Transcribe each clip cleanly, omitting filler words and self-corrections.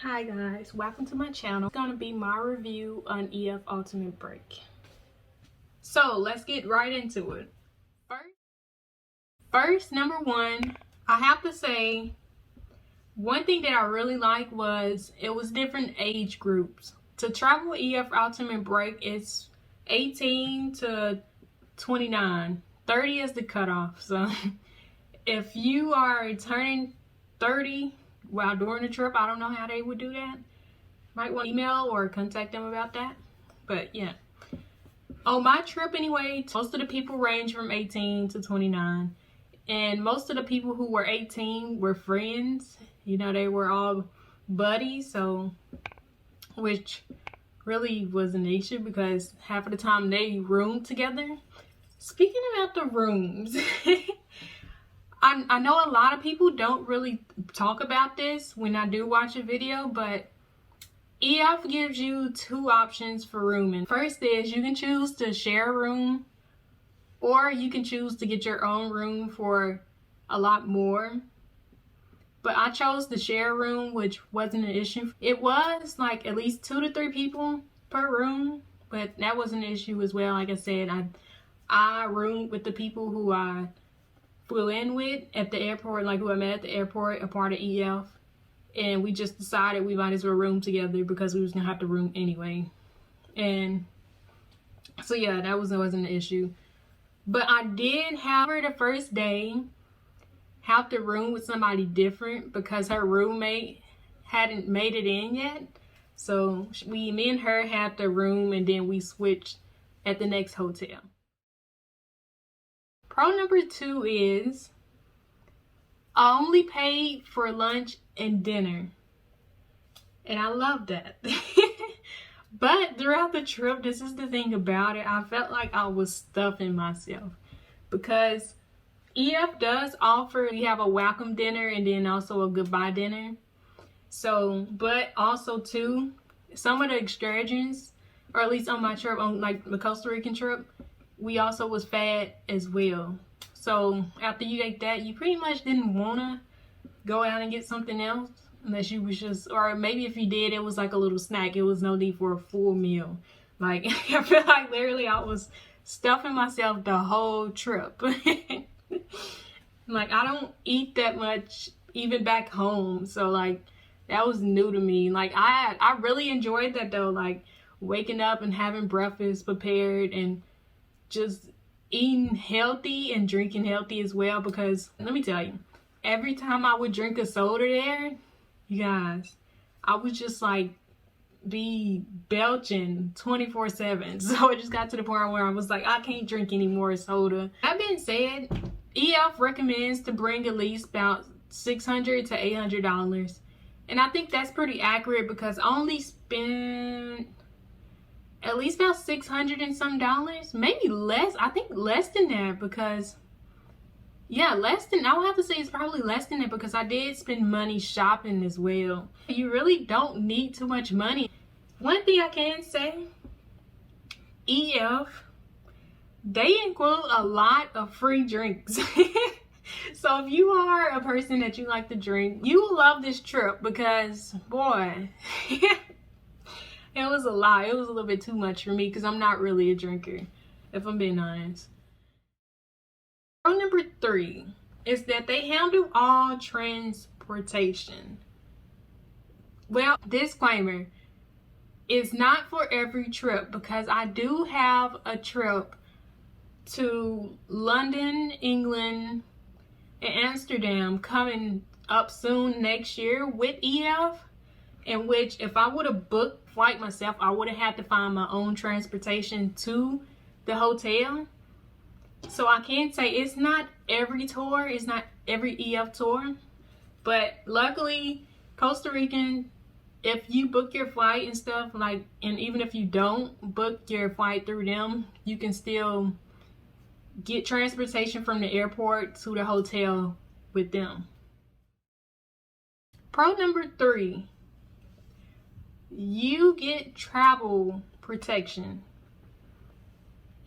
Hi guys, welcome to my channel. It's gonna be my review on EF Ultimate Break. So let's get right into it. First, number one, I have to say one thing that I really liked was it was different age groups. To travel EF Ultimate Break, it's 18 to 29. 30 is the cutoff. So if you are turning 30 while during the trip, I don't know how they would do that. Might want to email or contact them about that. But yeah, on my trip anyway, most of the people range from 18 to 29, and most of the people who were 18 were friends. You know, they were all buddies, so which really was an issue because half of the time they roomed together. Speaking about the rooms, I know a lot of people don't really talk about this when I do watch a video, but EF gives you two options for rooming. First is you can choose to share a room, or you can choose to get your own room for a lot more. But I chose to share a room, which wasn't an issue. It was like at least 2 to 3 people per room, but that wasn't an issue as well. Like I said, I roomed with the people who I flew in with at the airport, like who I met at the airport, a part of EF, and we just decided we might as well room together because we was gonna have to room anyway. And so yeah, that wasn't an issue. But I did, however, the first day have to room with somebody different because her roommate hadn't made it in yet. So me and her had the room, and then we switched at the next hotel. Pro number 2 is I only paid for lunch and dinner, and I love that. But throughout the trip, this is the thing about it, I felt like I was stuffing myself because EF does offer, you have a welcome dinner and then also a goodbye dinner. So, but also too, some of the excursions, or at least on my trip, on like the Costa Rican trip, we also was fed as well. So after you ate that, you pretty much didn't want to go out and get something else unless you was just, or maybe if you did, it was like a little snack. It was no need for a full meal. Like I feel like literally I was stuffing myself the whole trip. Like I don't eat that much even back home, so like that was new to me. Like I really enjoyed that though, like waking up and having breakfast prepared and just eating healthy and drinking healthy as well, because let me tell you, every time I would drink a soda there, you guys, I would just like be belching 24/7. So it just got to the point where I was like, I can't drink any more soda. That being said, EF recommends to bring at least about $600 to $800, and I think that's pretty accurate because I only spent at least about $600 and some dollars, maybe less. I think less than that because, yeah, less than, I would have to say it's probably less than that because I did spend money shopping as well. You really don't need too much money. One thing I can say, EF, they include a lot of free drinks. So if you are a person that you like to drink, you will love this trip because, boy, it was a lot. It was a little bit too much for me because I'm not really a drinker, if I'm being honest. Pro number 3 is that they handle all transportation. Well, disclaimer, it's not for every trip because I do have a trip to London, England, and Amsterdam coming up soon next year with EF, in which if I would have booked flight myself, I would have had to find my own transportation to the hotel. So I can't say it's not every tour, it's not every EF tour, but luckily Costa Rican, if you book your flight and stuff, like, and even if you don't book your flight through them, you can still get transportation from the airport to the hotel with them. Pro number 3, you get travel protection.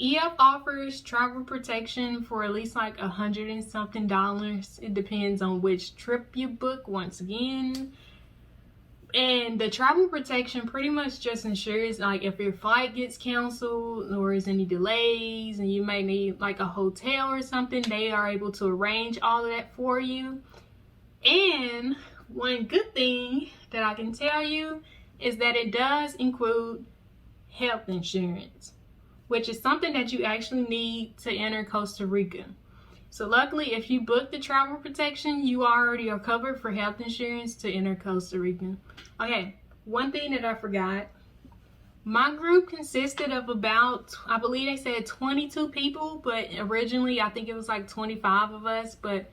EF offers travel protection for at least like $100 and something. It depends on which trip you book. Once again, And the travel protection pretty much just ensures, like, if your flight gets canceled or is any delays and you may need like a hotel or something, they are able to arrange all of that for you. And one good thing that I can tell you is that it does include health insurance, which is something that you actually need to enter Costa Rica. So luckily, if you book the travel protection, you already are covered for health insurance to enter Costa Rica. Okay, one thing that I forgot. My group consisted of about, I believe they said 22 people, but originally I think it was like 25 of us. But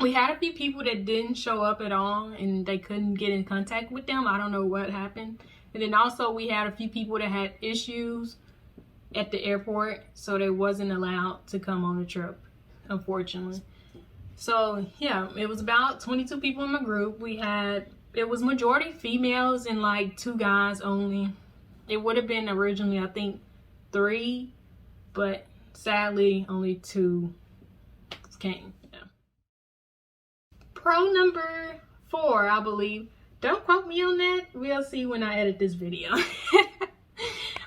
we had a few people that didn't show up at all and they couldn't get in contact with them. I don't know what happened. And then also we had a few people that had issues at the airport, so they wasn't allowed to come on the trip, unfortunately. So yeah, it was about 22 people in my group. It was majority females and like 2 guys only. It would have been originally, I think, 3, but sadly only 2 came. Yeah. Pro number 4, I believe. Don't quote me on that. We'll see when I edit this video.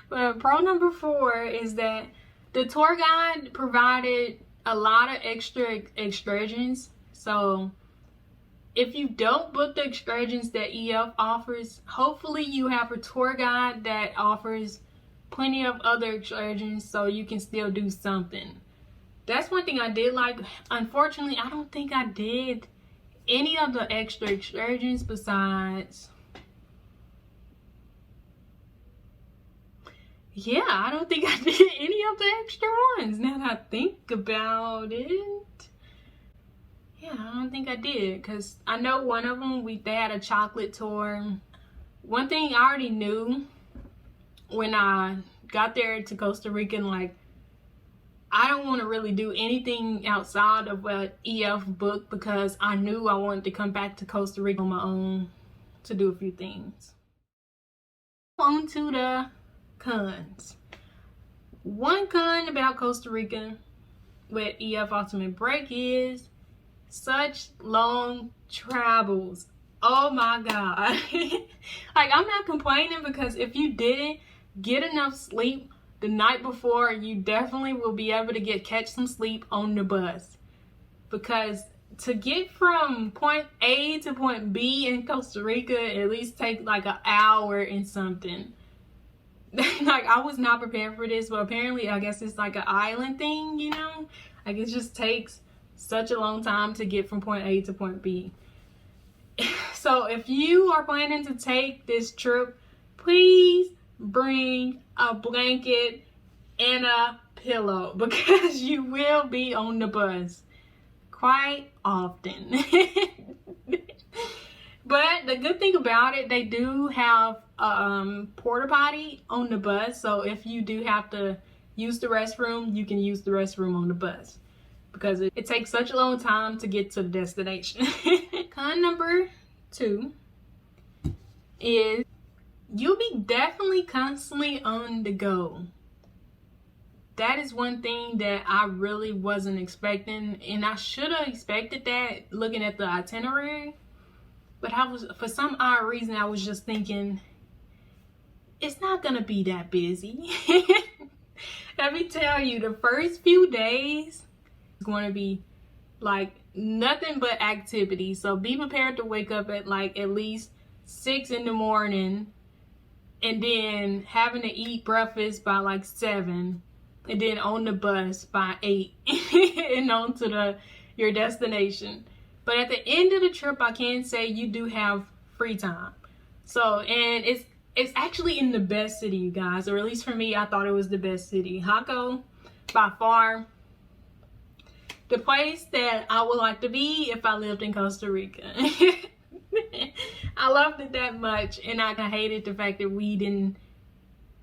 But pro number 4 is that the tour guide provided a lot of extra excursions. So if you don't book the excursions that EF offers, hopefully you have a tour guide that offers plenty of other excursions so you can still do something. That's one thing I did like. Unfortunately, I don't think I did any of the extra excursions besides... Yeah, I don't think I did any of the extra ones. Now that I think about it, yeah, I don't think I did, because I know one of them, they had a chocolate tour. One thing I already knew when I got there to Costa Rica, and like, I don't want to really do anything outside of what EF booked, because I knew I wanted to come back to Costa Rica on my own to do a few things. On to the cons. One con about Costa Rica with EF Ultimate Break is such long travels. Oh my god. Like, I'm not complaining, because if you didn't get enough sleep the night before, you definitely will be able to catch some sleep on the bus, because to get from point A to point B in Costa Rica at least take like an hour and something. Like, I was not prepared for this, but apparently I guess it's like an island thing, you know? Like, it just takes such a long time to get from point A to point B. So if you are planning to take this trip, please bring a blanket and a pillow, because you will be on the bus quite often. But the good thing about it, they do have a porta potty on the bus. So if you do have to use the restroom, you can use the restroom on the bus, because it takes such a long time to get to the destination. Con number 2 is you'll be definitely constantly on the go. That is one thing that I really wasn't expecting, and I should have expected that looking at the itinerary. But for some odd reason, I was just thinking, it's not gonna be that busy. Let me tell you, the first few days is going to be like nothing but activity. So be prepared to wake up at like at least 6 in the morning, and then having to eat breakfast by like 7, and then on the bus by 8 and on to your destination. But at the end of the trip, I can say you do have free time. So, and it's actually in the best city, you guys, or at least for me, I thought it was the best city. Jaco, by far, the place that I would like to be if I lived in Costa Rica. I loved it that much, and I hated the fact that we didn't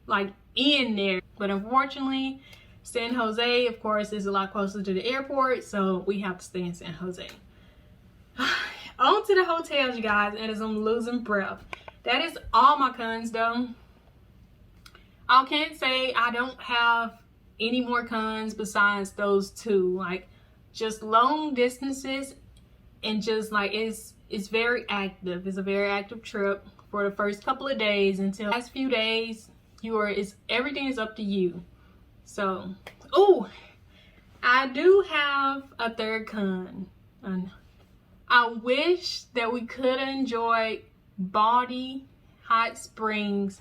like end there. But unfortunately, San Jose, of course, is a lot closer to the airport, so we have to stay in San Jose. On to the hotels, you guys, and as I'm losing breath. That is all my cons, though. I can't say I don't have any more cons besides those 2. Like, just long distances, and just like it's it's very active. It's a very active trip for the first couple of days until the last few days. Everything is up to you. So, oh, I do have a third con. I wish that we could enjoy Baldy Hot Springs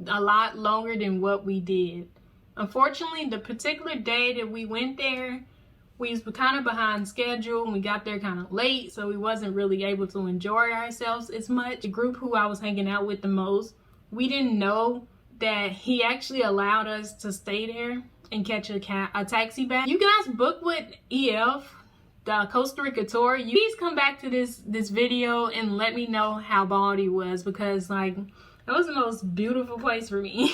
a lot longer than what we did. Unfortunately, the particular day that we went there, we was kind of behind schedule and we got there kind of late, so we wasn't really able to enjoy ourselves as much. The group who I was hanging out with the most, we didn't know that he actually allowed us to stay there and catch a taxi back. You guys book with EF, the Costa Rica tour. You please come back to this video and let me know how Baldy was, because like it was the most beautiful place for me.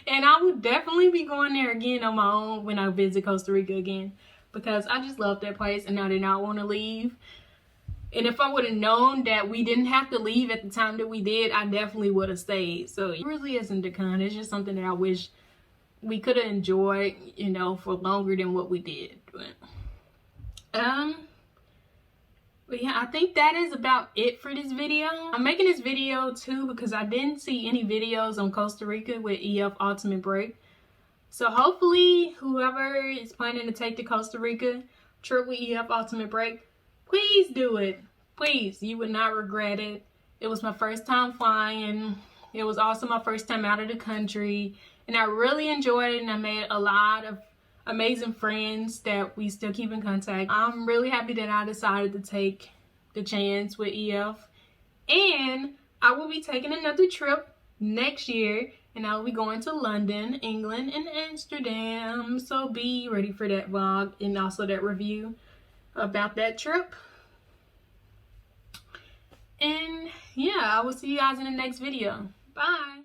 And I would definitely be going there again on my own when I visit Costa Rica again, because I just love that place and I did not want to leave. And if I would have known that we didn't have to leave at the time that we did, I definitely would have stayed. So it really isn't a con. It's just something that I wish we could have enjoyed, you know, for longer than what we did. But yeah, I think that is about it for this video. I'm making this video too because I didn't see any videos on Costa Rica with EF Ultimate Break. So hopefully whoever is planning to take the Costa Rica trip with EF Ultimate Break, please do it. Please, you would not regret it. It was my first time flying. It was also my first time out of the country. And I really enjoyed it, and I made a lot of amazing friends that we still keep in contact. I'm really happy that I decided to take the chance with EF. And I will be taking another trip next year, and I will be going to London, England, and Amsterdam. So be ready for that vlog and also that review about that trip. And yeah, I will see you guys in the next video. Bye.